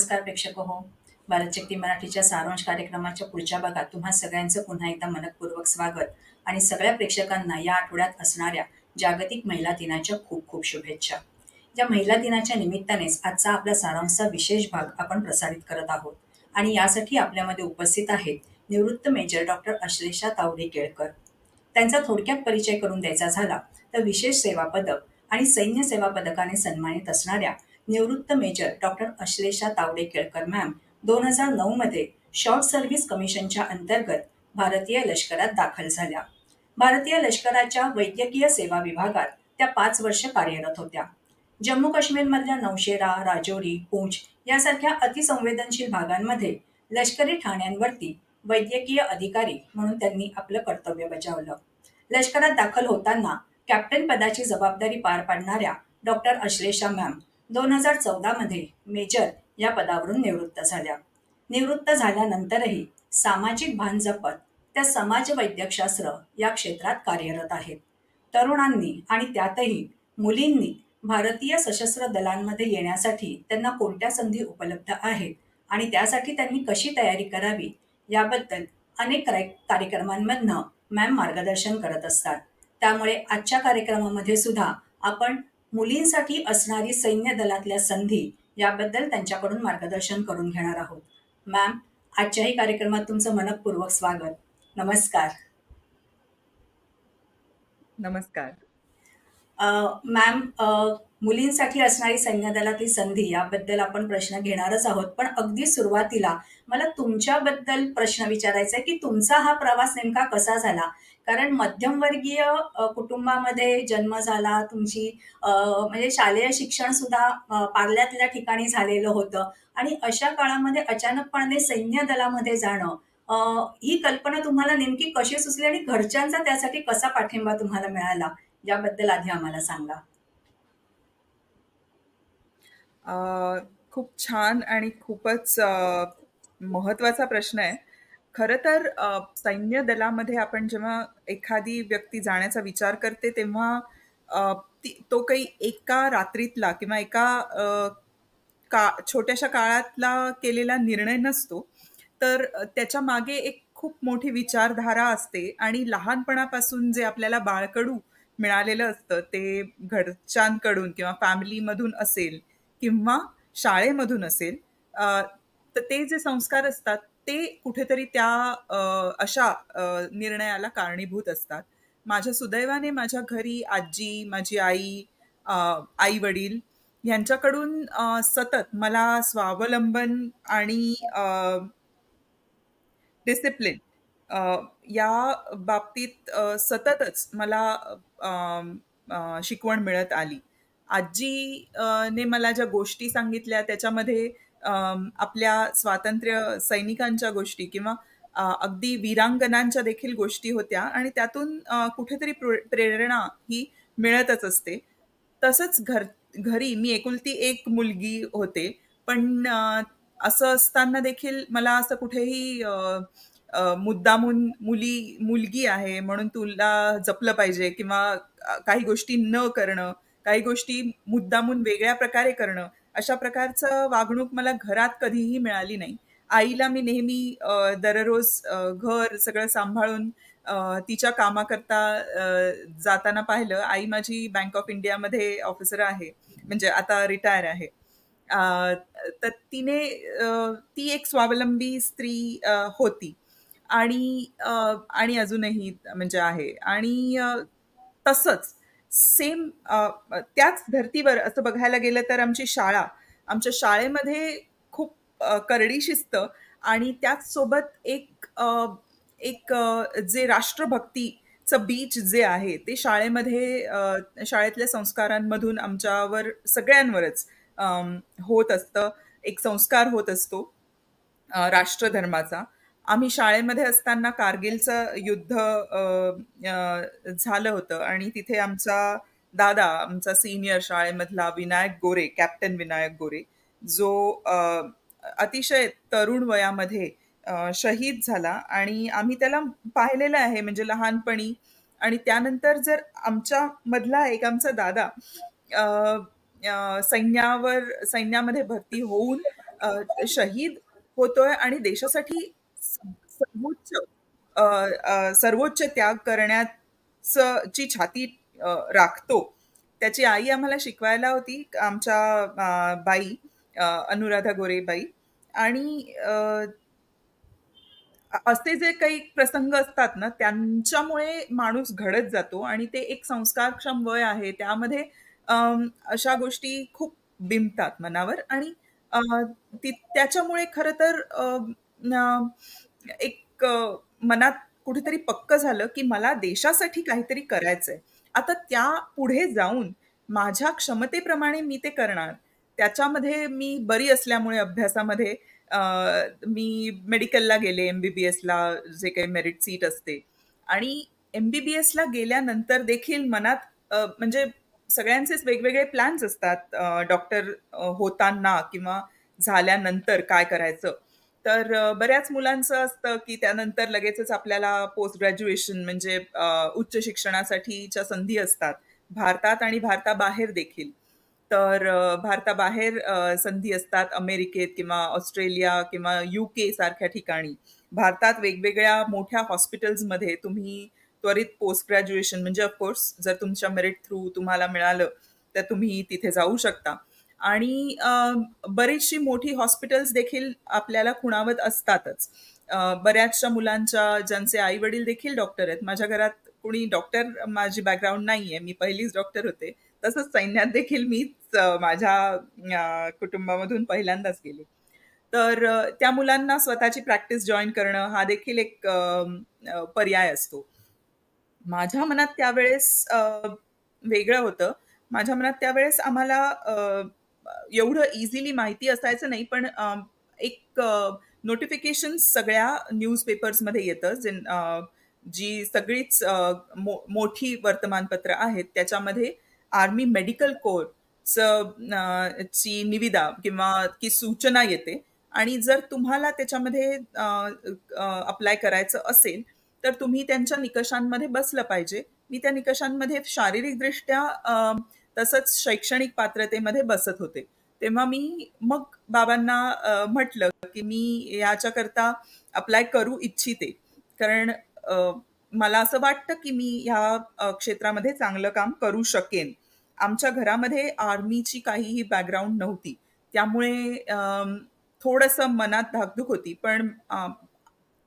नमस्कार प्रेक्षक हो. भारत शक्ती मराठीच्या सारांश कार्यक्रमाच्या पुढच्या भागात तुम्हा सगळ्यांचं पुन्हा एकदा मनपूर्वक स्वागत आणि सगळ्या प्रेक्षकांना या आठवड्यात असणाऱ्या जागतिक महिला दिनाच्या खूप खूप शुभेच्छा. या महिला दिनाच्या निमित्तानेच आजचा आपला सारांशचा विशेष भाग आपण प्रसारित करत आहोत आणि यासाठी आपल्यामध्ये उपस्थित आहेत निवृत्त मेजर डॉक्टर अश्लेषा तावडे केळकर. त्यांचा थोडक्यात परिचय करून द्यायचा झाला तर विशेष सेवा पदक आणि सैन्य सेवा पदकाने सन्मानित असणाऱ्या निवृत्त major doctor Ashlesha Tawde Kelkar ma'am 2009 मध्ये शॉर्ट सर्व्हिस कमिशनच्या अंतर्गत भारतीय लष्करात दाखल झाल्या. भारतीय लष्कराच्या वैद्यकीय सेवा विभागात त्या 5 वर्ष कार्यरत होत्या. जम्मू काश्मीरमधल्या नौशेरा, राजौरी, पूंछ यासारख्या अतिसंवेदनशील भागांमध्ये लष्करी ठाण्यांवरती वैद्यकीय अधिकारी म्हणून त्यांनी आपलं कर्तव्य बजावलं. लष्करात दाखल होताना कॅप्टन पदाची जबाबदारी पार पाडणाऱ्या डॉक्टर अश्लेषा मॅम 2014 मध्ये मेजर या पदावरून निवृत्त झाल्या. निवृत्त झाल्यानंतरही सामाजिक भान जपत त्या समाज वैद्यकशास्त्र या क्षेत्रात कार्यरत आहेत. तरुणांनी आणि त्यातही मुलींनी भारतीय सशस्त्र दलांमध्ये येण्यासाठी त्यांना कोणत्या संधी उपलब्ध आहेत आणि त्यासाठी त्यांनी कशी तयारी करावी याबद्दल अनेक कार्यक्रमांमधनं मॅम मार्गदर्शन करत असतात. त्यामुळे आजच्या कार्यक्रमामध्ये सुद्धा आपण मुलींसाठी असणारी सैन्य दलातल्या संधी याबद्दल त्यांच्याकडून मार्गदर्शन करून घेणार आहोत. मॅम, आजच्याही कार्यक्रमात तुमचं मनपूर्वक स्वागत. नमस्कार. नमस्कार. मॅम, मुलींसाठी असणारी सैन्य दलातील संधी याबद्दल आपण प्रश्न घेणारच आहोत, पण अगदी सुरुवातीला मला तुमच्याबद्दल प्रश्न विचारायचा आहे की तुमचा हा प्रवास नेमका कसा झाला. कारण मध्यमवर्गीय कुटुंबामध्ये जन्म झाला, तुमची म्हणजे शालेय शिक्षण सुद्धा पार्ल्यातल्या ठिकाणी झालेलं होतं आणि अशा काळामध्ये अचानकपणे सैन्य दलामध्ये जाणं, ही कल्पना तुम्हाला नेमकी कशी सुचली आणि घरच्यांचा त्यासाठी कसा पाठिंबा तुम्हाला मिळाला याबद्दल आधी आम्हाला सांगा. खूप छान आणि खूपच महत्वाचा प्रश्न आहे. खरं तर सैन्य दलामध्ये आपण जेव्हा एखादी व्यक्ती जाण्याचा विचार करते तेव्हा तो काही एका रात्रीतला किंवा एका छोट्याशा काळातला केलेला निर्णय नसतो. तर त्याच्या मागे एक खूप मोठी विचारधारा असते आणि लहानपणापासून जे आपल्याला बाळकडू मिळालेलं असतं ते घरच्यांकडून किंवा फॅमिलीमधून असेल किंवा शाळेमधून असेल, तर ते जे संस्कार असतात ते कुठेतरी त्या अशा निर्णयाला कारणीभूत असतात. माझ्या सुदैवाने माझ्या घरी आजी, माझी आई, आई वडील यांच्याकडून सतत मला स्वावलंबन आणि डिसिप्लिन या बाबतीत सततच मला शिकवण मिळत आली. आजीने मला ज्या गोष्टी सांगितल्या त्याच्यामध्ये आपल्या स्वातंत्र्य सैनिकांच्या गोष्टी किंवा अगदी वीरांगनांच्या देखील गोष्टी होत्या आणि त्यातून कुठेतरी प्रेरणा ही मिळतच असते. तसंच घरी मी एकुलती एक मुलगी होते, पण असं असताना देखील मला असं कुठेही मुद्दामून मुलगी आहे म्हणून तुला जपलं पाहिजे किंवा काही गोष्टी न करणं, काही गोष्टी मुद्दामून वेगळ्या प्रकारे करणं, अशा प्रकारचं वागणूक मला घरात कधीही मिळाली नाही. आईला मी नेहमी दररोज घर सगळं सांभाळून तिच्या कामाकरता जाताना पाहिलं. आई माझी बँक ऑफ इंडियामध्ये ऑफिसर आहे, म्हणजे आता रिटायर आहे. तर ती एक स्वावलंबी स्त्री होती आणि अजूनही म्हणजे आहे. आणि तसंच सेम त्याच धर्तीवर असं बघायला गेलं तर आमच्या शाळेमध्ये खूप करडी शिस्त आणि त्याच सोबत एक जे राष्ट्रभक्तीचं बीज जे आहे ते शाळेतल्या संस्कारांमधून आमच्यावर सगळ्यांवरच होत असतं. एक संस्कार होत असतो राष्ट्रधर्माचा. आम्ही शाळेमध्ये असताना कारगिलचं युद्ध झालं होतं आणि तिथे आमचा सिनियर शाळेमधला विनायक गोरे, कॅप्टन विनायक गोरे, जो अतिशय तरुण वयामध्ये शहीद झाला आणि आम्ही त्याला पाहिलेलं आहे म्हणजे लहानपणी. आणि त्यानंतर जर आमच्या मधला एक आमचा दादा सैन्यामध्ये भरती होऊन शहीद होतोय आणि देशासाठी सर्वोच्च सर्वोच्च त्याग करण्याचं ची छाती राखतो. त्याची आई आम्हाला शिकवायला होती, आमच्या बाई, अनुराधा गोरेबाई. आणि असे जे काही प्रसंग असतात ना, त्यांच्यामुळे माणूस घडत जातो आणि ते एक संस्कारक्षम वय आहे. त्यामध्ये अशा गोष्टी खूप बिंबतात मनावर. आणि त्याच्यामुळे खरं तर एक मनात कुठेतरी पक्क झालं, की मला देशासाठी काहीतरी करायचंय. आता त्या पुढे जाऊन माझ्या क्षमतेप्रमाणे मी ते करणार. त्याच्यामध्ये मी बरी असल्यामुळे अभ्यासामध्ये मी मेडिकलला गेले, एमबीबीएसला जे काही मेरिट सीट असते. आणि एमबीबीएसला गेल्यानंतर देखील मनात म्हणजे सगळ्यांचेच वेगवेगळे प्लॅन्स असतात, डॉक्टर होताना किंवा झाल्यानंतर काय करायचं. तर बऱ्याच मुलांचं असतं की त्यानंतर लगेचच आपल्याला पोस्ट ग्रॅज्युएशन म्हणजे उच्च शिक्षणासाठीच्या संधी असतात, भारतात आणि भारताबाहेर देखील. तर भारताबाहेर संधी असतात, अमेरिकेत किंवा ऑस्ट्रेलिया किंवा UK सारख्या ठिकाणी. भारतात वेगवेगळ्या मोठ्या हॉस्पिटल्समध्ये तुम्ही त्वरित पोस्ट ग्रॅज्युएशन म्हणजे ऑफकोर्स जर तुमच्या मेरिट थ्रू तुम्हाला मिळालं तर तुम्ही तिथे जाऊ शकता. आणि बरीचशी मोठी हॉस्पिटल्स देखील आपल्याला खुणावत असतातच. बऱ्याचशा मुलांच्या ज्यांचे आई वडील देखील डॉक्टर आहेत, माझ्या घरात कुणी डॉक्टर माझी बॅकग्राऊंड नाहीये, मी पहिलीच डॉक्टर होते. तसंच सैन्यात देखील मीच माझ्या कुटुंबामधून पहिल्यांदाच गेले. तर त्या मुलांना स्वतःची प्रॅक्टिस जॉईन करणं हा देखील एक पर्याय असतो. माझ्या मनात त्यावेळेस वेगळं होतं. माझ्या मनात त्यावेळेस आम्हाला एवढं इझिली माहिती असायचं नाही, पण एक नोटिफिकेशन सगळ्या न्यूजपेपर्समध्ये येतं, जी सगळीच मोठी वर्तमानपत्र आहेत त्याच्यामध्ये आर्मी मेडिकल कोर ची निविदा किंवा की सूचना येते. आणि जर तुम्हाला त्याच्यामध्ये अप्लाय करायचं असेल तर तुम्ही त्यांच्या निकषांमध्ये बसलं पाहिजे. मी त्या निकषांमध्ये शारीरिकदृष्ट्या तसंच शैक्षणिक पात्रतेमध्ये बसत होते. तेव्हा मी मग बाबांना म्हटलं की मी याच्याकरता अप्लाय करू इच्छिते, कारण मला असं वाटतं की मी ह्या क्षेत्रामध्ये चांगलं काम करू शकेन. आमच्या घरामध्ये आर्मीची काहीही बॅकग्राऊंड नव्हती, त्यामुळे थोडंसं मनात धाकधूक होती. पण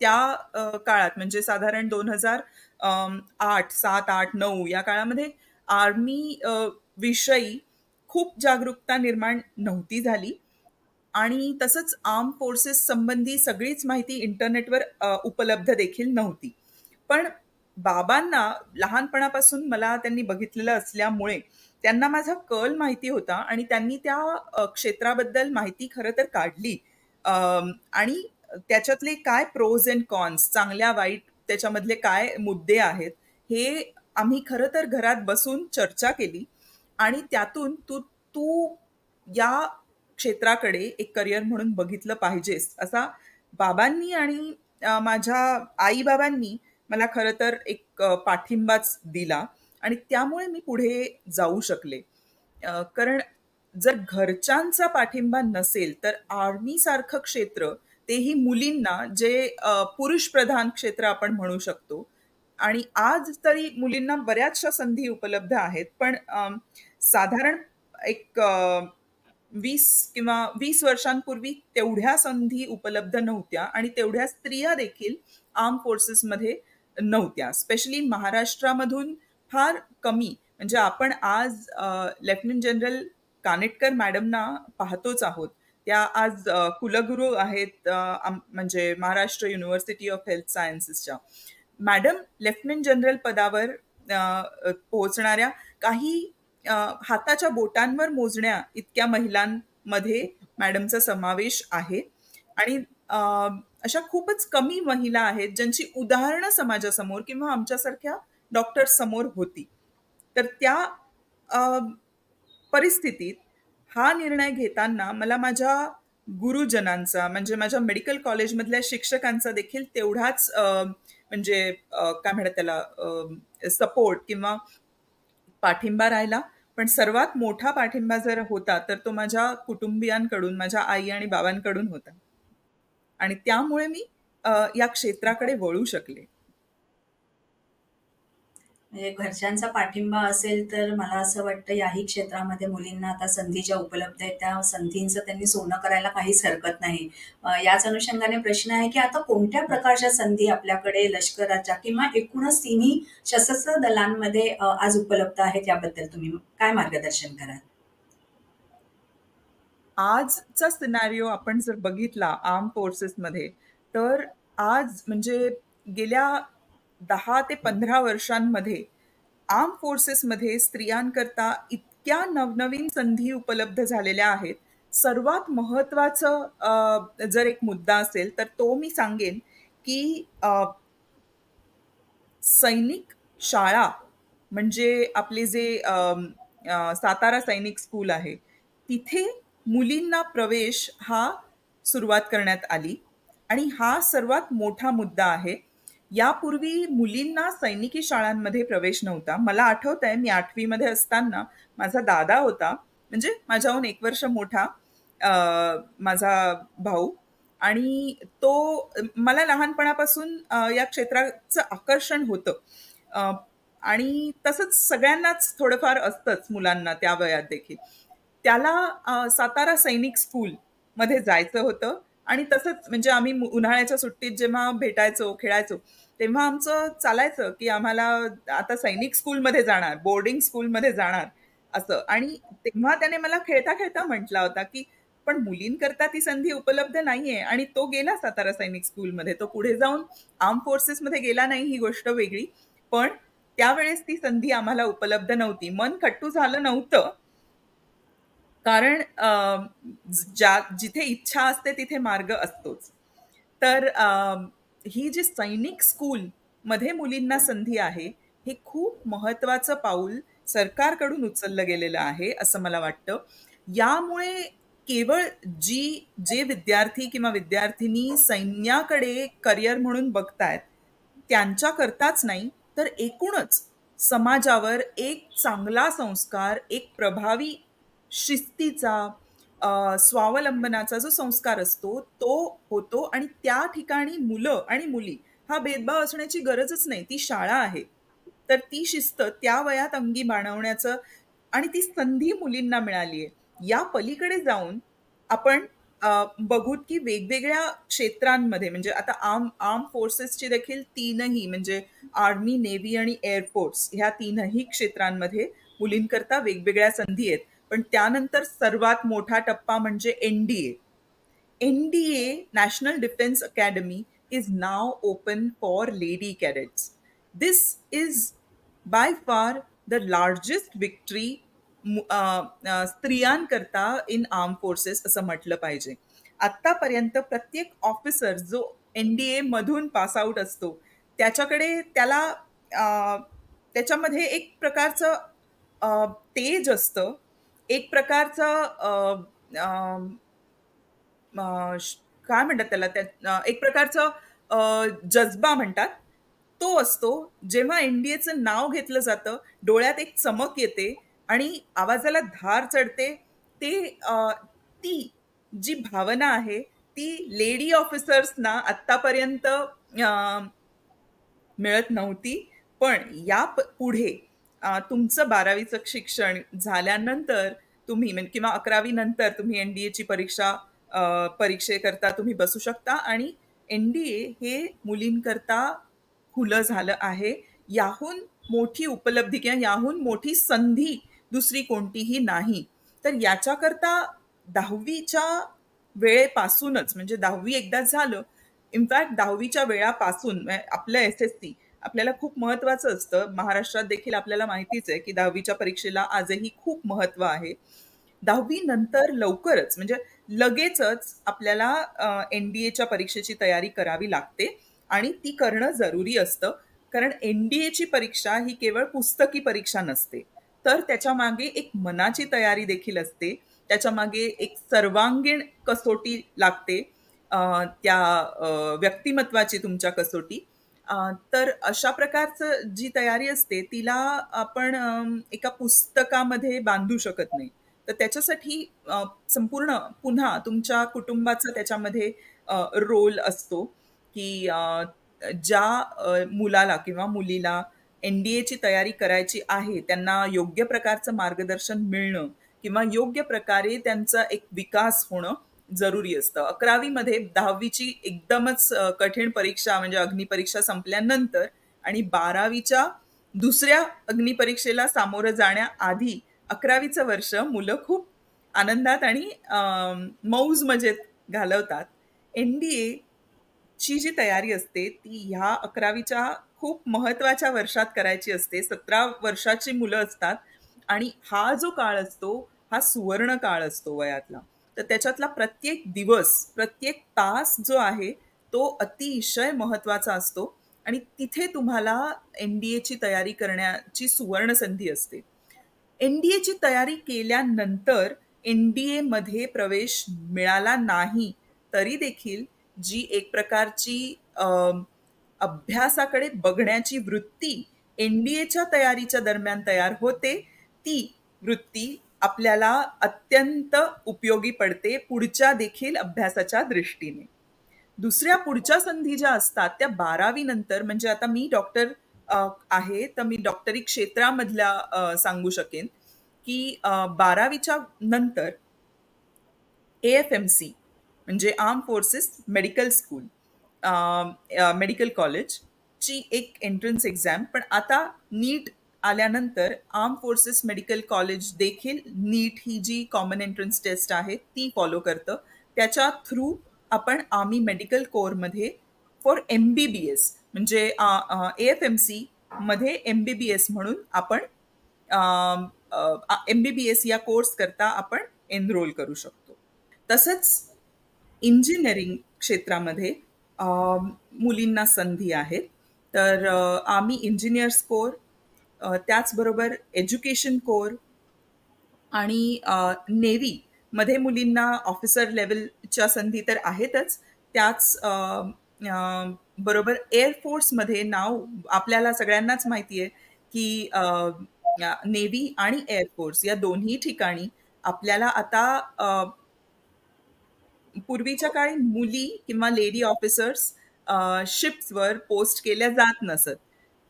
त्या काळात म्हणजे साधारण 2008, 7, 8, 9 या काळामध्ये आर्मी विषयी खूप जागरूकता निर्माण नव्हती झाली. आणि तसंच आर्म फोर्सेस संबंधी सगळीच माहिती इंटरनेटवर उपलब्ध देखील नव्हती. पण बाबांना लहानपणापासून मला त्यांनी बघितलेलं असल्यामुळे त्यांना माझा कल माहिती होता आणि त्यांनी त्या क्षेत्राबद्दल माहिती खरं तर काढली. आणि त्याच्यातले काय प्रोज अँड कॉन्स, चांगल्या वाईट त्याच्यामधले काय मुद्दे आहेत, हे आम्ही खरं तर घरात बसून चर्चा केली. आणि त्यातून तू तू या क्षेत्राकडे एक करिअर म्हणून बघितलं पाहिजेस असा बाबांनी आणि माझ्या आई बाबांनी मला खरं तर एक पाठिंबाच दिला. आणि त्यामुळे मी पुढे जाऊ शकले. कारण जर घरच्यांचा पाठिंबा नसेल तर आर्मी सारखं क्षेत्र, तेही मुलींना, जे पुरुष प्रधान क्षेत्र आपण म्हणू शकतो. आणि आज तरी मुलींना बऱ्याचशा संधी उपलब्ध आहेत, पण साधारण एक 20 वर्षांपूर्वी तेवढ्या संधी उपलब्ध नव्हत्या आणि तेवढ्या स्त्रिया देखील आर्म फोर्सेसमध्ये नव्हत्या. स्पेशली महाराष्ट्रामधून फार कमी. म्हणजे आपण आज लेफ्टनंट जनरल कानेटकर मॅडमना पाहतोच आहोत. त्या आज कुलगुरू आहेत, म्हणजे महाराष्ट्र युनिव्हर्सिटी ऑफ हेल्थ सायन्सेसच्या. मॅडम लेफ्टनंट जनरल पदावर पोहोचणाऱ्या काही हाताच्या बोटांवर मोजण्या इतक्या महिलांमध्ये मॅडमचा समावेश आहे. आणि अशा खूपच कमी महिला आहेत ज्यांची उदाहरणं समाजासमोर किंवा आमच्यासारख्या डॉक्टर समोर होती. तर त्या परिस्थितीत हा निर्णय घेताना मला माझ्या गुरुजनांचा, म्हणजे माझ्या मेडिकल कॉलेजमधल्या शिक्षकांचा देखील तेवढाच म्हणजे काय म्हणतात त्याला, सपोर्ट किंवा पाठिंबा राहिला. पण सर्वात मोठा पाठिंबा जर होता तर तो माझ्या कुटुंबियांकडून, माझ्या आई आणि बाबांकडून होता. आणि त्यामुळे मी या क्षेत्राकडे वळू शकले. म्हणजे घरच्यांचा पाठिंबा असेल तर मला असं वाटतं याही क्षेत्रामध्ये मुलींना आता संधी ज्या उपलब्ध आहेत त्या संधींचं त्यांनी सोनं करायला काहीच हरकत नाही. याच अनुषंगाने प्रश्न आहे की आता कोणत्या प्रकारच्या संधी आपल्याकडे लष्कराच्या किंवा एकूणच तिन्ही सशस्त्र दलांमध्ये आज उपलब्ध आहेत याबद्दल तुम्ही काय मार्गदर्शन कराल? आजचा सिनारिओ आपण जर बघितला आर्म फोर्सेसमध्ये, तर आज म्हणजे गेल्या 10 ते 15 वर्षांमध्ये आर्म फोर्सेसमध्ये स्त्रियांकरता इतक्या नवनवीन संधी उपलब्ध झालेल्या आहेत. सर्वात महत्वाचं जर एक मुद्दा असेल तर तो मी सांगेन की सैनिक शाळा म्हणजे आपले जे सातारा सैनिक स्कूल आहे, तिथे मुलींना प्रवेश हा सुरुवात करण्यात आली आणि हा सर्वात मोठा मुद्दा आहे. यापूर्वी मुलींना सैनिकी शाळांमध्ये प्रवेश नव्हता. मला आठवतंय मी 8वी मध्ये असताना माझा दादा होता, म्हणजे माझ्याहून 1 वर्ष मोठा, माझा भाऊ. आणि तो मला लहानपणापासून या क्षेत्राचं आकर्षण होतं. अ, आणि तसंच सगळ्यांनाच थोडंफार असतंच मुलांना त्या वयात देखील. त्याला सातारा सैनिक स्कूल मध्ये जायचं होतं आणि तसंच म्हणजे आम्ही उन्हाळ्याच्या सुट्टीत जेव्हा भेटायचो, खेळायचो, तेव्हा आमचं चालायचं की आम्हाला आता सैनिक स्कूलमध्ये जाणार, बोर्डिंग स्कूलमध्ये जाणार असं. आणि तेव्हा त्याने मला खेळता खेळता म्हटला होता की पण मुलींकरता ती संधी उपलब्ध नाहीये. आणि तो गेला सातारा सैनिक स्कूलमध्ये. तो पुढे जाऊन आर्म फोर्सेसमध्ये गेला नाही ही गोष्ट वेगळी, पण त्यावेळेस ती संधी आम्हाला उपलब्ध नव्हती. मन खट्टू झालं नव्हतं, कारण जिथे इच्छा असते तिथे मार्ग असतोच. तर ही जी सैनिक स्कूल मध्ये मुलींना संधी आहे, हे खूप महत्वाचं पाऊल सरकारकडून उचललं गेलेलं आहे असं मला वाटतं. यामुळे केवळ जे विद्यार्थी किंवा विद्यार्थिनी सैन्याकडे करिअर म्हणून बघतायत त्यांच्याकरताच नाही, तर एकूणच समाजावर एक चांगला संस्कार, एक प्रभावी शिस्तीचा, स्वावलंबनाचा जो संस्कार असतो तो होतो. आणि त्या ठिकाणी मुलं आणि मुली हा भेदभाव असण्याची गरजच नाही. ती शाळा आहे, तर ती शिस्त त्या वयात अंगी बाणवण्याचं आणि ती संधी मुलींना मिळाली आहे. या पलीकडे जाऊन आपण बघूत की वेगवेगळ्या क्षेत्रांमध्ये म्हणजे आता आर्म फोर्सेसची देखील तीनही म्हणजे आर्मी, नेव्ही आणि एअरफोर्स ह्या तीनही क्षेत्रांमध्ये मुलींकरता वेगवेगळ्या संधी आहेत. पण त्यानंतर सर्वात मोठा टप्पा म्हणजे NDA. NDA, National Defense Academy, is now open for lady cadets. This is by far the largest victory स्त्रियांकरता इन आर्म फोर्सेस असं म्हटलं पाहिजे. आतापर्यंत प्रत्येक ऑफिसर जो NDA मधून पास आउट असतो त्याला त्याच्यामध्ये एक प्रकारचं तेज असतं, एक प्रकारचं काय म्हणतात त्याला, एक प्रकारचं जज्बा म्हणतात तो असतो. जेव्हा एनडीएचं नाव घेतलं जातं डोळ्यात एक चमक येते आणि आवाजाला धार चढते. ती जी भावना आहे ती लेडी ऑफिसर्सना आतापर्यंत मिळत नव्हती. पण या पुढे तुमचं 12वीचं शिक्षण झाल्यानंतर तुम्ही किंवा 11वी नंतर तुम्ही एनडीएची परीक्षेकरता तुम्ही बसू शकता आणि एनडीए हे मुलींकरता खुलं झालं आहे. याहून मोठी उपलब्धी किंवा याहून मोठी संधी दुसरी कोणतीही नाही. तर याच्याकरता 10वीच्या वेळेपासूनच म्हणजे 10वी एकदा झालं, इनफॅक्ट 10वीच्या वेळापासून आपलं SSC आपल्याला खूप महत्वाचं असतं. महाराष्ट्रात देखील आपल्याला माहितीच आहे की 10वीच्या परीक्षेला आजही खूप महत्व आहे. 10वी नंतर लवकरच म्हणजे लगेचच आपल्याला एनडीएच्या परीक्षेची तयारी करावी लागते आणि ती करणं जरुरी असतं. कारण एनडीएची परीक्षा ही केवळ पुस्तकी परीक्षा नसते, तर त्याच्या मागे एक मनाची तयारी देखील असते. त्याच्या मागे एक सर्वांगीण कसोटी लागते, त्या व्यक्तिमत्वाची तुमच्या कसोटी. तर अशा प्रकारचं जी तयारी असते तिला आपण एका पुस्तकामध्ये बांधू शकत नाही. तर त्याच्यासाठी संपूर्ण पुन्हा तुमच्या कुटुंबाचा त्याच्यामध्ये रोल असतो, की ज्या मुलाला किंवा मुलीला NDAची तयारी करायची आहे, त्यांना योग्य प्रकारचं मार्गदर्शन मिळणं किंवा योग्य प्रकारे त्यांचा एक विकास होणं जरुरी असतं. 11वी मध्ये 10वीची एकदमच कठीण परीक्षा म्हणजे अग्निपरीक्षा संपल्यानंतर आणि 12वीच्या दुसऱ्या अग्निपरीक्षेला सामोरं जाण्याआधी 11वीचं वर्ष मुलं खूप आनंदात आणि मौज मजेत घालवतात. NDA ची जी तयारी असते ती ह्या 11वीच्या खूप महत्वाच्या वर्षात करायची असते. 17 वर्षाची मुलं असतात आणि हा जो काळ असतो हा सुवर्ण काळ असतो वयातला. तर त्याच्यातला प्रत्येक दिवस, प्रत्येक तास जो आहे तो अतिशय महत्वाचा असतो आणि तिथे तुम्हाला NDAची तयारी करण्याची सुवर्ण संधी असते. NDAची तयारी केल्यानंतर NDA मध्ये प्रवेश मिळाला नाही तरी देखील जी एक प्रकारची अभ्यासाकडे बघण्याची वृत्ती NDAच्या तयारीच्या दरम्यान तयार होते, ती वृत्ती आपल्याला अत्यंत उपयोगी पडते पुढच्या देखील अभ्यासाच्या दृष्टीने. दुसऱ्या पुढच्या संधी ज्या असतात त्या 12वी नंतर, म्हणजे आता मी डॉक्टर आहे तर मी डॉक्टरी क्षेत्रामधल्या सांगू शकेन की 12वीच्या नंतर AFMC म्हणजे arm forces medical school, medical college ची एक एंट्रन्स एक्झाम, पण आता नीट आल्यानंतर आर्म फोर्सेस मेडिकल कॉलेज देखील नीट ही जी कॉमन एंट्रन्स टेस्ट आहे ती फॉलो करतं. त्याच्या थ्रू आपण आर्मी मेडिकल कोअरमध्ये फॉर MBBS म्हणजे AFMC मध्ये MBBS म्हणून आपण MBBS या कोर्स करता आपण एनरोल करू शकतो. तसंच इंजिनिअरिंग क्षेत्रामध्ये मुलींना संधी आहेत. तर आम्ही इंजिनियर्स कोर, त्याचबरोबर एज्युकेशन कोर आणि नेव्ही मध्ये मुलींना ऑफिसर लेवलच्या संधी तर आहेतच. त्याच बरोबर एअरफोर्समध्ये नाव आपल्याला सगळ्यांनाच माहिती आहे की नेव्ही आणि एअरफोर्स या दोन्ही ठिकाणी आपल्याला आता पूर्वीच्या काळी मुली किंवा लेडी ऑफिसर्स शिप्सवर पोस्ट केल्या जात नसत,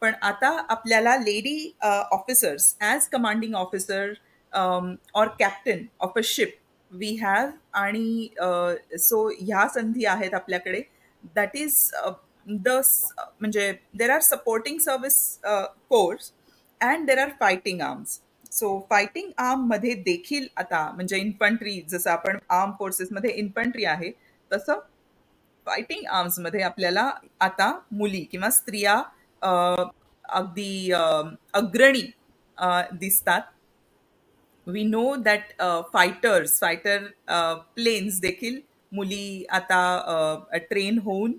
पण आता आपल्याला lady officers as commanding officer or captain of a ship we have, आणि सो ह्या संधी आहेत आपल्याकडे. दॅट इज द म्हणजे there are supporting service course and there are fighting arms. So fighting arm मध्ये देखील आता म्हणजे इन्फंट्री, जसं आपण आर्म फोर्सेसमध्ये इन्फंट्री आहे तसं फायटिंग आर्म्समध्ये आपल्याला आता मुली किंवा स्त्रिया अगदी अग्रणी दिसतात. We know that fighter planes देखील मुली आता ट्रेन होऊन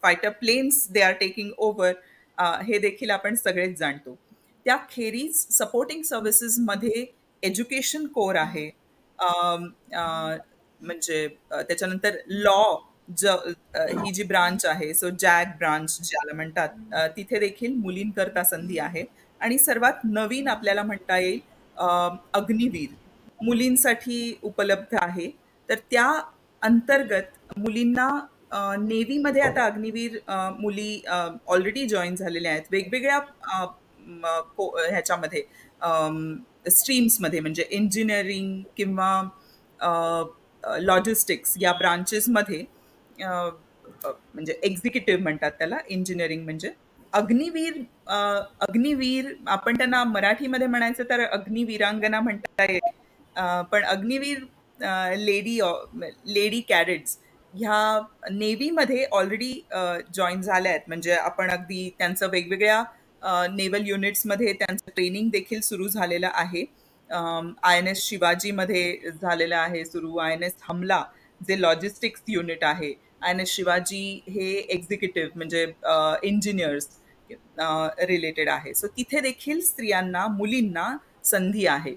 fighter planes they are taking over, हे देखील आपण सगळेच जाणतो. त्याखेरीज सपोर्टिंग सर्व्हिसेसमध्ये एज्युकेशन कोर आहे, म्हणजे त्याच्यानंतर लॉ ही जी ब्रांच आहे, सो जॅग ब्रांच ज्याला म्हणतात, तिथे देखील मुलींकरता संधी आहे. आणि सर्वात नवीन आपल्याला म्हणता येईल अग्निवीर मुलींसाठी उपलब्ध आहे. तर त्या अंतर्गत मुलींना नेव्हीमध्ये आता अग्निवीर मुली ऑलरेडी जॉईन झालेल्या आहेत वेगवेगळ्या ह्याच्यामध्ये स्ट्रीम्समध्ये, म्हणजे इंजिनिअरिंग किंवा लॉजिस्टिक्स या ब्रांचेसमध्ये, म्हणजे एक्झिक्युटिव्ह म्हणतात त्याला, इंजिनिअरिंग म्हणजे. अग्निवीर आपण त्यांना मराठीमध्ये म्हणायचं तर अग्निवीरांगना म्हणता येईल, पण अग्निवीर लेडी कॅडेट्स ह्या नेव्हीमध्ये ऑलरेडी जॉईन झाल्या आहेत. म्हणजे आपण अगदी त्यांचं वेगवेगळ्या नेव्हल युनिट्समध्ये त्यांचं ट्रेनिंग देखील सुरू झालेलं आहे. INS शिवाजीमध्ये झालेलं आहे सुरू, INS हमला जे लॉजिस्टिक्स युनिट आहे, INS शिवाजी हे एक्झिक्युटिव्ह म्हणजे इंजिनियर्स रिलेटेड आहे. सो तिथे देखील स्त्रियांना, मुलींना संधी आहे.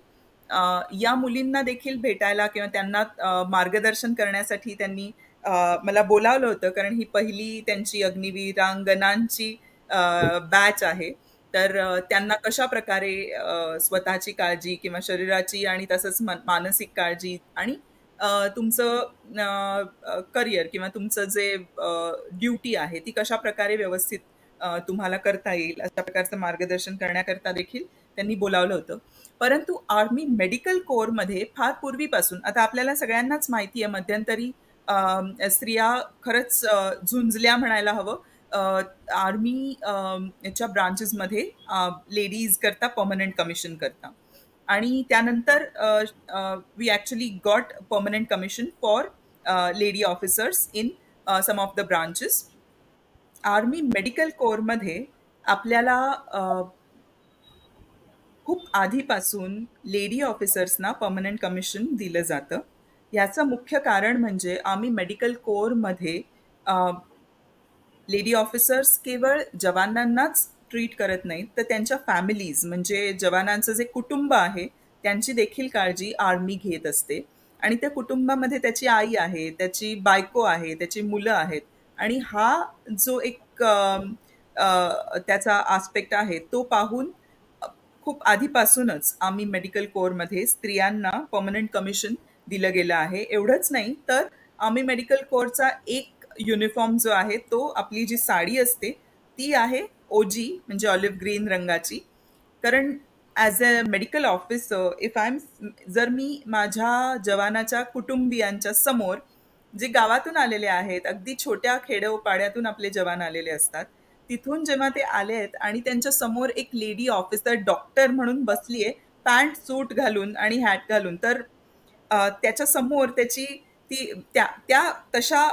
या मुलींना देखील भेटायला किंवा त्यांना मार्गदर्शन करण्यासाठी त्यांनी मला बोलावलं होतं, कारण ही पहिली त्यांची अग्निवीरांगनांची बॅच आहे. तर त्यांना कशा प्रकारे स्वतःची काळजी किंवा शरीराची आणि तसंच मानसिक काळजी आणि तुमचं करिअर किंवा तुमचं जे ड्युटी आहे ती कशा प्रकारे व्यवस्थित तुम्हाला करता येईल अशा प्रकारचं मार्गदर्शन करण्याकरता देखील त्यांनी बोलावलं होतं. परंतु आर्मी मेडिकल कोअरमध्ये फार पूर्वीपासून, आता आपल्याला सगळ्यांनाच माहिती आहे, मध्यंतरी स्त्रिया खरंच झुंजल्या म्हणायला हवं. आर्मी याच्या ब्रांचेसमध्ये लेडीज करता परमनंट कमिशन करता, आणि त्यानंतर we actually got permanent commission for lady officers in some of the branches. Army medical कोअरमध्ये आपल्याला खूप आधीपासून लेडी ऑफिसर्सना परमनंट कमिशन दिलं जातं. याचं मुख्य कारण म्हणजे आम्ही मेडिकल कोअरमध्ये लेडी ऑफिसर्स केवळ जवानांनाच ट्रीट करत नाहीत, तर त्यांच्या फॅमिलीज म्हणजे जवानांचं जे कुटुंब आहे त्यांची देखील काळजी आर्मी घेत असते. आणि त्या कुटुंबामध्ये त्याची आई आहे, त्याची बायको आहे, त्याची मुलं आहेत, आणि हा जो एक त्याचा आस्पेक्ट आहे तो पाहून खूप आधीपासूनच आम्ही मेडिकल कोअरमध्ये स्त्रियांना परमनंट कमिशन दिलं गेलं आहे. एवढंच नाही तर आम्ही मेडिकल कोअरचा एक युनिफॉर्म जो आहे तो, आपली जी साडी असते ती आहे ओजी म्हणजे ऑलिव्ह ग्रीन रंगाची. कारण ॲज अ मेडिकल ऑफिसर जर मी माझ्या जवानाच्या कुटुंबियांच्या समोर, जे गावातून आलेले आहेत, अगदी छोट्या खेड्यापाड्यातून आपले जवान आलेले असतात, तिथून जेव्हा ते आले आहेत आणि त्यांच्या समोर एक लेडी ऑफिसर डॉक्टर म्हणून बसलीये पॅन्ट सूट घालून आणि हॅट घालून, तर त्याच्या समोर त्याची ती त्या त्या तशा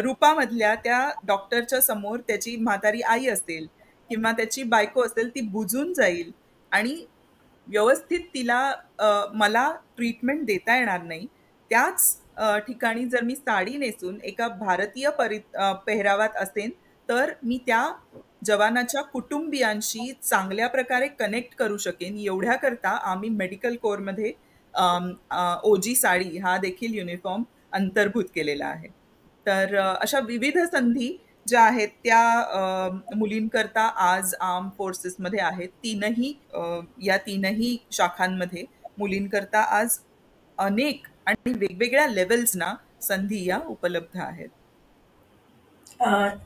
रूपामधल्या त्या डॉक्टरच्या समोर त्याची म्हातारी आई असेल किंवा त्याची बायको असेल, ती बुजून जाईल आणि व्यवस्थित तिला मला ट्रीटमेंट देता येणार नाही. त्याच ठिकाणी जर मी साडी नेसून एका भारतीय पेहरावात असेन, तर मी त्या जवानाच्या कुटुंबियांशी चांगल्या प्रकारे कनेक्ट करू शकेन. एवढ्याकरता आम्ही मेडिकल कोअरमध्ये ओजी साडी हा देखील युनिफॉर्म अंतर्भूत केलेला आहे. तर अशा विविध संधी ज्या आहेत त्या मुलींकरता आज आर्म फोर्सेसमध्ये आहेत. या तीनही शाखांमध्ये मुलींकरता आज अनेक आणि वेगवेगळ्या लेवल्सना संधी या उपलब्ध आहेत.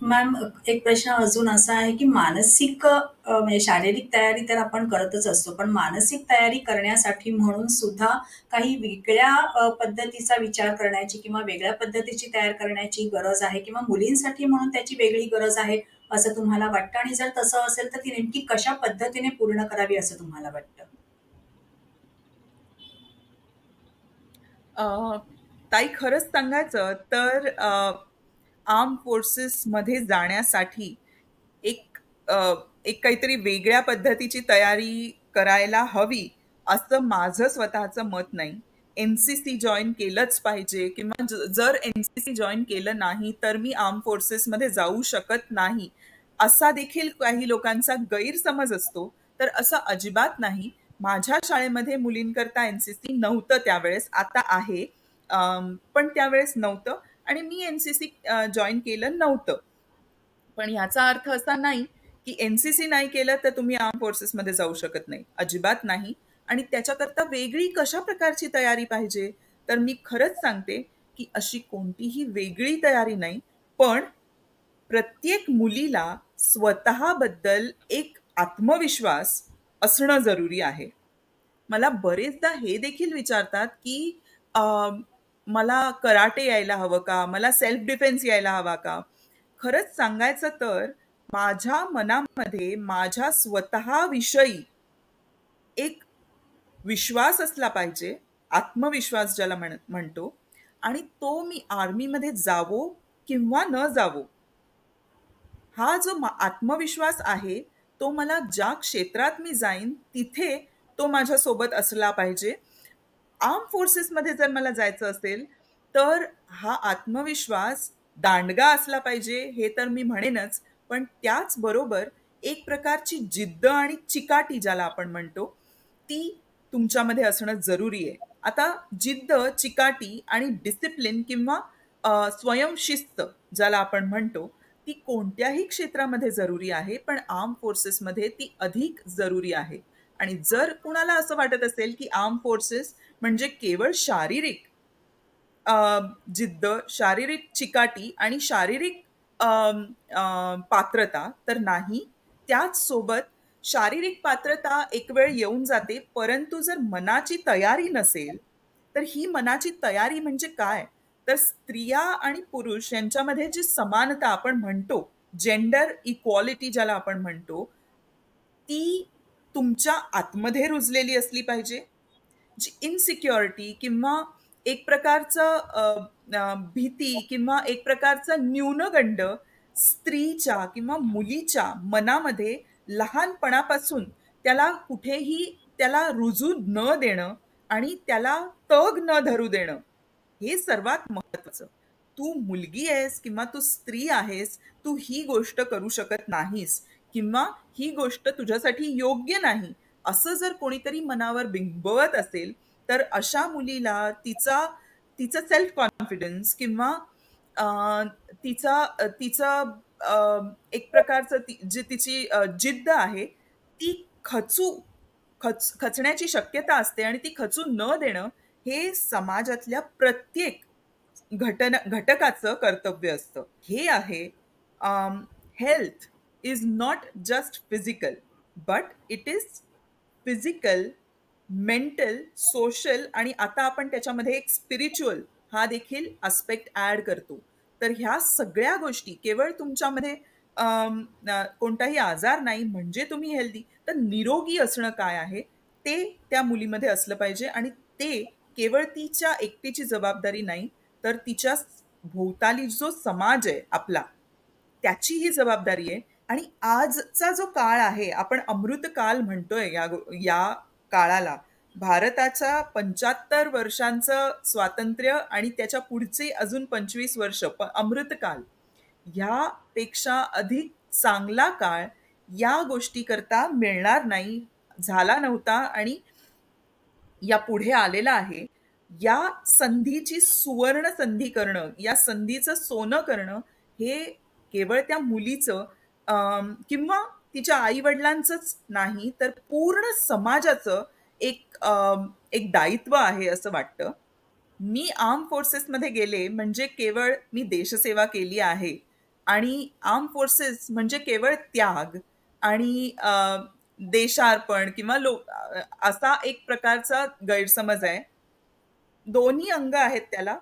मॅम, एक प्रश्न अजून असा आहे की मानसिक म्हणजे शारीरिक तयारी तर आपण करतच असतो, पण मानसिक तयारी करण्यासाठी म्हणून सुद्धा काही वेगळ्या पद्धतीचा विचार करण्याची किंवा वेगळ्या पद्धतीची तयार करण्याची गरज आहे किंवा मुलींसाठी म्हणून त्याची वेगळी गरज आहे असं तुम्हाला वाटतं? आणि जर तसं असेल तर ती नेमकी कशा पद्धतीने पूर्ण करावी असं तुम्हाला वाटतं? ताई, खरंच सांगायचं तर आर्म फोर्सेसमध्ये जाण्यासाठी एक एक काहीतरी वेगळ्या पद्धतीची तयारी करायला हवी असं माझं स्वतःचं मत नाही. NCC जॉईन केलंच पाहिजे किंवा जर NCC जॉईन केलं नाही तर मी आर्म फोर्सेसमध्ये जाऊ शकत नाही असा देखील काही लोकांचा गैरसमज असतो. तर असं अजिबात नाही. माझ्या शाळेमध्ये मुलींकरता NCC नव्हतं त्यावेळेस, आता आहे, पण त्यावेळेस नव्हतं आणि मी NCC जॉईन केलं नव्हतं. पण याचा अर्थ असा नाही की NCC नाही केलं तर तुम्ही आर्म फोर्सेसमध्ये जाऊ शकत नाही, अजिबात नाही. आणि त्याच्याकरता वेगळी कशा प्रकारची तयारी पाहिजे, तर मी खरंच सांगते की अशी कोणतीही वेगळी तयारी नाही, पण प्रत्येक मुलीला स्वतःबद्दल एक आत्मविश्वास असणं जरुरी आहे. मला बरेचदा हे देखील विचारतात की मला कराटे यायला हवं का, मला सेल्फ डिफेन्स यायला हवा का. खरंच सांगायचं तर माझ्या मनामध्ये माझ्या स्वतःविषयी एक विश्वास असला पाहिजे, आत्मविश्वास ज्याला म्हणतो, आणि तो मी आर्मीमध्ये जावो किंवा न जावो, हा जो आत्मविश्वास आहे तो मला ज्या क्षेत्रात मी जाईन तिथे तो माझ्यासोबत असला पाहिजे. आर्म फोर्सेसमध्ये जर मला जायचं असेल तर हा आत्मविश्वास दांडगा असला पाहिजे, हे तर मी म्हणेनच, पण त्याचबरोबर एक प्रकारची जिद्द आणि चिकाटी ज्याला आपण म्हणतो ती तुमच्यामध्ये असणं जरुरी आहे. आता जिद्द, चिकाटी आणि डिसिप्लिन किंवा स्वयंशिस्त ज्याला आपण म्हणतो, ती कोणत्याही क्षेत्रामध्ये जरुरी आहे, पण आर्म फोर्सेसमध्ये ती अधिक जरुरी आहे. आणि जर कुणाला असं वाटत असेल, की आर्म फोर्सेस म्हणजे केवळ शारीरिक जिद्द, शारीरिक चिकाटी आणि शारीरिक पात्रता, तर नाही. त्याच सोबत शारीरिक पात्रता एक वेळ येऊन जाते, परंतु जर मनाची तयारी नसेल, तर ही मनाची तयारी म्हणजे काय? तर स्त्रिया आणि पुरुष यांच्यामध्ये जी समानता आपण म्हणतो, जेंडर इक्वॉलिटी ज्याला आपण म्हणतो, ती तुमच्या आतमध्ये रुजलेली असली पाहिजे. जी इनसिक्युरिटी किंवा एक प्रकारचं भीती किंवा एक प्रकारचं न्यूनगंड स्त्रीच्या किंवा मुलीच्या मनामध्ये लहानपणापासून त्याला कुठेही त्याला रुजू न देणं आणि त्याला तग न धरू देणं, हे सर्वात महत्वाचं. तू मुलगी आहेस किंवा तू स्त्री आहेस, तू ही गोष्ट करू शकत नाहीस किंवा ही गोष्ट तुझ्यासाठी योग्य नाही, असं जर कोणीतरी मनावर बिंबवत असेल, तर अशा मुलीला तिचा सेल्फ कॉन्फिडन्स किंवा अ, तिचं एक प्रकारचं जी तिची जिद्द आहे, ती खचण्याची शक्यता असते आणि ती खचू न देणं हे समाजातल्या प्रत्येक घटकाचं कर्तव्य असतं. हे आहे health is not just physical, but it is physical, mental, social आणि आता आपण त्याच्यामध्ये एक स्पिरिच्युअल हा देखील आस्पेक्ट ऍड करतो. तर ह्या सगळ्या गोष्टी केवळ तुमच्यामध्ये कोणताही आजार नाही म्हणजे तुम्ही हेल्दी, तर निरोगी असणं काय आहे ते त्या मुलीमध्ये असलं पाहिजे. आणि ते केवळ तिच्या एकटीची जबाबदारी नाही, तर तिच्या भोवताली जो समाज आहे आपला, त्याची ही जबाबदारी आहे. आणि आजचा जो काळ आहे, आपण अमृतकाल म्हणतोय या काळाला, भारताच्या 75 वर्षांचं स्वातंत्र्य आणि त्याच्या पुढचे अजून 25 वर्ष अमृतकाल, ह्यापेक्षा अधिक चांगला काळ या गोष्टी करता मिळणार नाही, झाला नव्हता आणि या पुढे आलेला आहे. या संधीची सुवर्ण संधी करणं, या संधीचं सोनं करणं, हे केवळ त्या मुलीचं किंवा तिच्या आई वडिलांचंच नाही, तर पूर्ण समाजाचं एक दायित्व आहे असं वाटतं. मी आर्म फोर्सेसमध्ये गेले म्हणजे केवळ मी देशसेवा केली आहे आणि आर्म फोर्सेस म्हणजे केवळ त्याग आणि देशार्पण किंवा असा एक प्रकारचा गैरसमज आहे. दोन्ही अंग आहेत त्याला.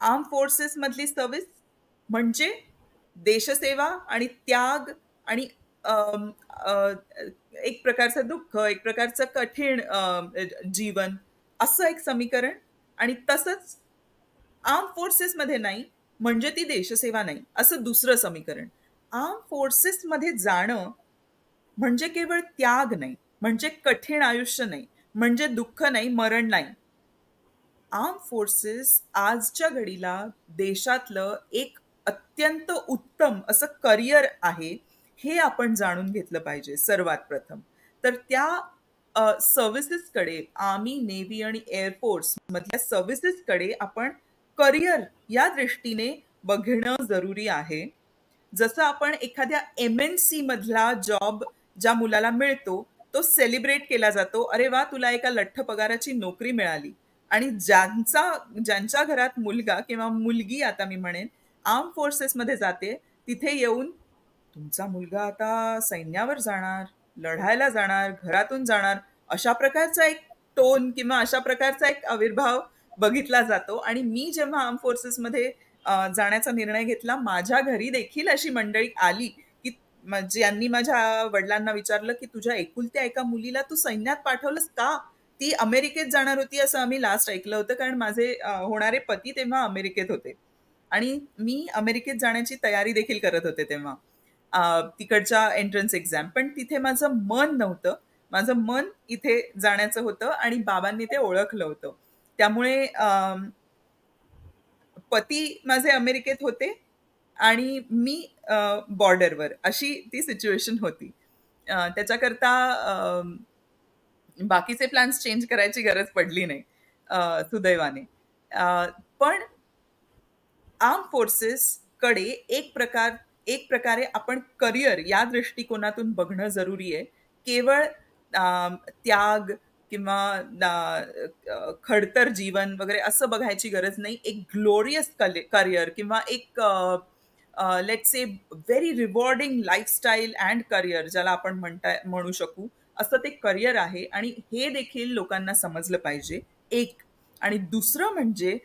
आर्म फोर्सेस मधली सर्व्हिस म्हणजे देशसेवा आणि त्याग आणि अम, अ, एक प्रकारचं दुःख, एक प्रकारचं कठीण जीवन, असं एक समीकरण. आणि तसंच आर्म फोर्सेसमध्ये नाही म्हणजे ती देशसेवा नाही, असं दुसरं समीकरण. आर्म फोर्सेसमध्ये जाणं म्हणजे केवळ त्याग नाही, म्हणजे कठीण आयुष्य नाही, म्हणजे दुःख नाही, मरण नाही. आर्म फोर्सेस आजच्या घडीला देशातलं एक अत्यंत उत्तम असं करिअर आहे, हे आपण जाणून घेतलं पाहिजे सर्वात प्रथम. तर त्या सर्व्हिसेसकडे, आर्मी, नेव्ही आणि एअरफोर्स मधल्या सर्व्हिसेसकडे आपण करिअर या दृष्टीने बघणं जरुरी आहे. जसं आपण एखाद्या MNC मधला जॉब ज्या मुलाला मिळतो, तो सेलिब्रेट केला जातो, अरे वा तुला एका लठ्ठ पगाराची नोकरी मिळाली. आणि ज्यांच्या घरात मुलगा किंवा मुलगी, आता मी म्हणेन, आर्म फोर्सेसमध्ये जाते, तिथे येऊन तुमचा मुलगा आता सैन्यावर जाणार, लढायला जाणार, घरातून जाणार, अशा प्रकारचा एक टोन किंवा अशा प्रकारचा एक आविर्भाव बघितला जातो. आणि मी जेव्हा आर्म फोर्सेसमध्ये जाण्याचा निर्णय घेतला, माझ्या घरी देखील अशी मंडळी आली की ज्यांनी माझ्या वडिलांना विचारलं की तुझ्या एकुलत्या एका मुलीला तू सैन्यात पाठवलंस का? ती अमेरिकेत जाणार होती असं आम्ही लास्ट ऐकलं होतं, कारण माझे होणारे पती तेव्हा अमेरिकेत होते आणि मी अमेरिकेत जाण्याची तयारी देखील करत होते तेव्हा, तिकडच्या एंट्रन्स एक्झाम. पण तिथे माझं मन नव्हतं, माझं मन इथे जाण्याचं होतं आणि बाबांनी ते ओळखलं होतं. त्यामुळे पती माझे अमेरिकेत होते आणि मी बॉर्डरवर, अशी ती सिच्युएशन होती. त्याच्याकरता बाकीचे प्लॅन्स चेंज करायची गरज पडली नाही, सुदैवाने. पण आर्म फोर्सेसकडे एक प्रकारे आपण करिअर या दृष्टिकोनातून बघणं जरुरी आहे. केवळ त्याग किंवा खडतर जीवन वगैरे असं बघायची गरज नाही. एक ग्लोरियस करिअर किंवा एक let's say very rewarding lifestyle and career ज्याला आपण म्हणू शकू, असं ते करिअर आहे आणि हे देखील लोकांना समजलं पाहिजे. एक. आणि दुसरं म्हणजे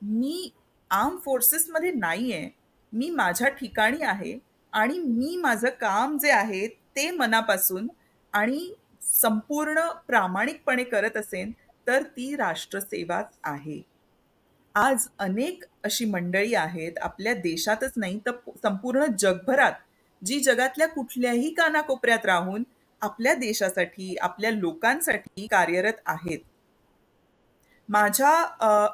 मी आर्म फोर्सेसमध्ये नाहीये, मी माझ्या ठिकाणी आहे आणि मी माझं काम जे आहे ते मनापासून आणि संपूर्ण प्रामाणिकपणे करत असेन तर ती राष्ट्रसेवाच आहे. आज अनेक अशी मंडळी आहेत आपल्या देशातच नाही तर संपूर्ण जगभरात, जी जगातल्या कुठल्याही कानाकोपऱ्यात राहून आपल्या देशासाठी, आपल्या लोकांसाठी कार्यरत आहेत. माझ्या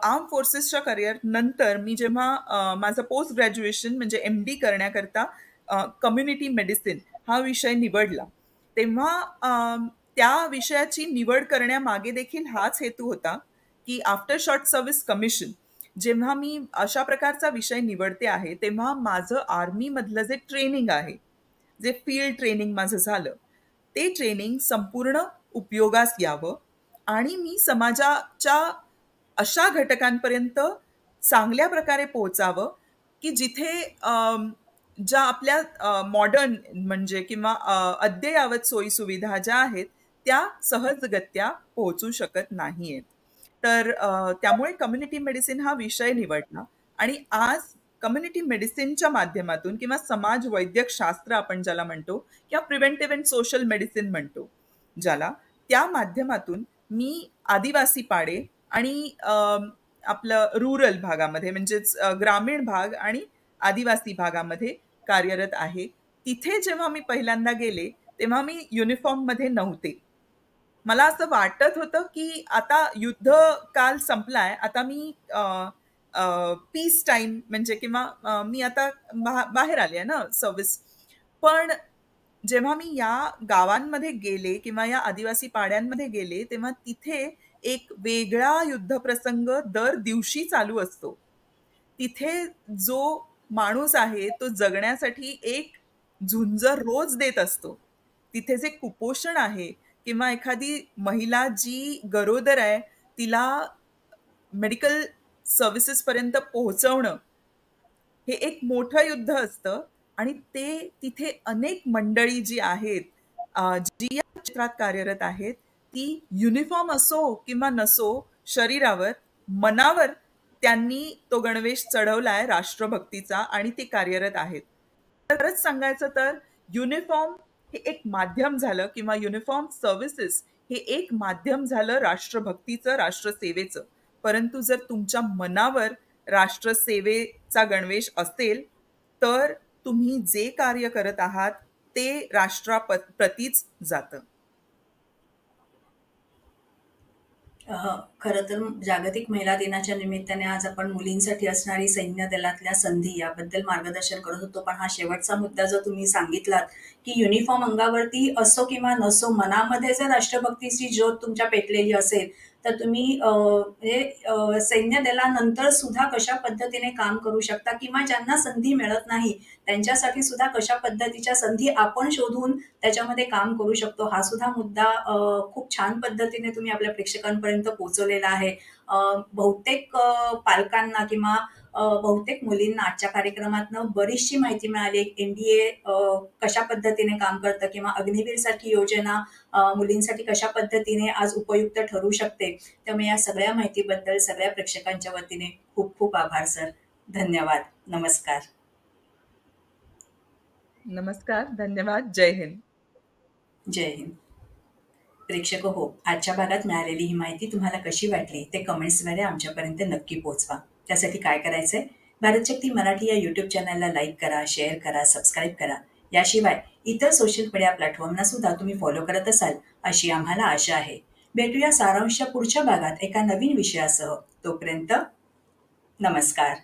आर्म फोर्सेसच्या करिअर नंतर मी जेव्हा माझं पोस्ट ग्रॅज्युएशन म्हणजे MD करण्याकरता कम्युनिटी मेडिसिन हा विषय निवडला, तेव्हा त्या विषयाची निवड करण्यामागे देखील हाच हेतू होता की आफ्टर शॉर्ट सर्व्हिस कमिशन जेव्हा मी अशा प्रकारचा विषय निवडते आहे तेव्हा माझं आर्मीमधलं जे ट्रेनिंग आहे, जे फील्ड ट्रेनिंग माझं झालं, ते ट्रेनिंग संपूर्ण उपयोगास यावं आणि मी समाजाच्या अशा घटकांपर्यंत चांगल्या प्रकारे पोहोचावं की जिथे ज्या आपल्या मॉडर्न म्हणजे किंवा अद्ययावत सोयीसुविधा ज्या आहेत त्या सहजगत्या पोहोचू शकत नाहीयेत. तर त्यामुळे कम्युनिटी मेडिसिन हा विषय निवडला आणि आज कम्युनिटी मेडिसिनच्या माध्यमातून किंवा समाज वैद्यक शास्त्र आपण ज्याला म्हणतो किंवा प्रिव्हेंटिव्ह अँड सोशल मेडिसिन म्हणतो ज्याला, त्या माध्यमातून मी आदिवासी पाडे आणि आपलं रुरल भागामध्ये म्हणजेच ग्रामीण भाग आणि आदिवासी भागामध्ये कार्यरत आहे. तिथे जेव्हा मी पहिल्यांदा गेले तेव्हा मी युनिफॉर्ममध्ये नव्हते. मला असं वाटत होतं की आता युद्ध काल संपलाय, आता मी पीस टाइम म्हणजे किंवा मी आता बाहेर आले ना सर्व्हिस. पण जेव्हा मी या गावांमध्ये गेले किंवा या आदिवासी पाड्यांमध्ये गेले तेव्हा तिथे एक वेगळा युद्धप्रसंग दर दिवशी चालू असतो. तिथे जो माणूस आहे तो जगण्यासाठी एक झुंज रोज देत असतो. तिथे जे कुपोषण आहे किंवा एखादी महिला जी गरोदर आहे तिला मेडिकल सर्व्हिसेस पर्यंत पोहोचवणं हे एक मोठं युद्ध असतं आणि ते तिथे अनेक मंडळी जी आहेत जी या क्षेत्रात कार्यरत आहेत ती युनिफॉर्म असो किंवा नसो शरीरावर मनावर त्यांनी तो गणवेश चढवलाय राष्ट्रभक्तीचा आणि ते कार्यरत आहेत. खरंच सांगायचं तर युनिफॉर्म हे एक माध्यम झालं किंवा युनिफॉर्म सर्व्हिसेस हे एक माध्यम झालं राष्ट्रभक्तीचं, राष्ट्रसेवेचं. परंतु जर तुमच्या मनावर राष्ट्रसेवेचा गणवेश असेल तर तुम्ही जे कार्य करत आहात ते राष्ट्राप्रतीच जातं. खरं तर जागतिक महिला दिनाच्या निमित्ताने आज आपण मुलींसाठी असणारी सैन्य दलातल्या संधी याबद्दल मार्गदर्शन करत होतो. पण हा शेवटचा मुद्दा जो तुम्ही सांगितलात की युनिफॉर्म अंगावरती असो किंवा नसो, मनामध्ये जर राष्ट्रभक्तीची ज्योत तुमच्या पेटलेली असेल तर तुम्ही सैन्य दलानंतर सुद्धा कशा पद्धतीने काम करू शकता किंवा ज्यांना संधी मिळत नाही त्यांच्यासाठी सुद्धा कशा पद्धतीच्या संधी आपण शोधून त्याच्यामध्ये काम करू शकतो, हा सुद्धा मुद्दा खूप छान पद्धतीने तुम्ही आपल्या प्रेक्षकांपर्यंत पोहोचवलेला आहे. बहुतेक पालकांना किंवा बहुतेक मुलींना आजच्या कार्यक्रमातनं बरीचशी माहिती मिळाली. NDA कशा पद्धतीने काम करतं किंवा अग्निवीरसाठी योजना मुलींसाठी कशा पद्धतीने आज उपयुक्त ठरू शकते. त्यामुळे या सगळ्या माहितीबद्दल सगळ्या प्रेक्षकांच्या वतीने खूप खूप आभार सर. धन्यवाद. नमस्कार. नमस्कार, धन्यवाद. जय हिंद. जय हिंद. प्रेक्षक हो, आजच्या भागात मिळालेली ही माहिती तुम्हाला कशी वाटली ते कमेंट्सद्वारे आमच्यापर्यंत नक्की पोहोचवा. त्यासाठी काय करायचंय, भारतशक्ती मराठी या YouTube चॅनलला लाईक करा, शेअर करा, सबस्क्राईब करा. याशिवाय इतर सोशल मीडिया प्लॅटफॉर्मना सुद्धा तुम्ही फॉलो करत असाल अशी आम्हाला आशा आहे. भेटूया सारांशच्या पुढच्या भागात एका नवीन विषयासह. तोपर्यंत नमस्कार.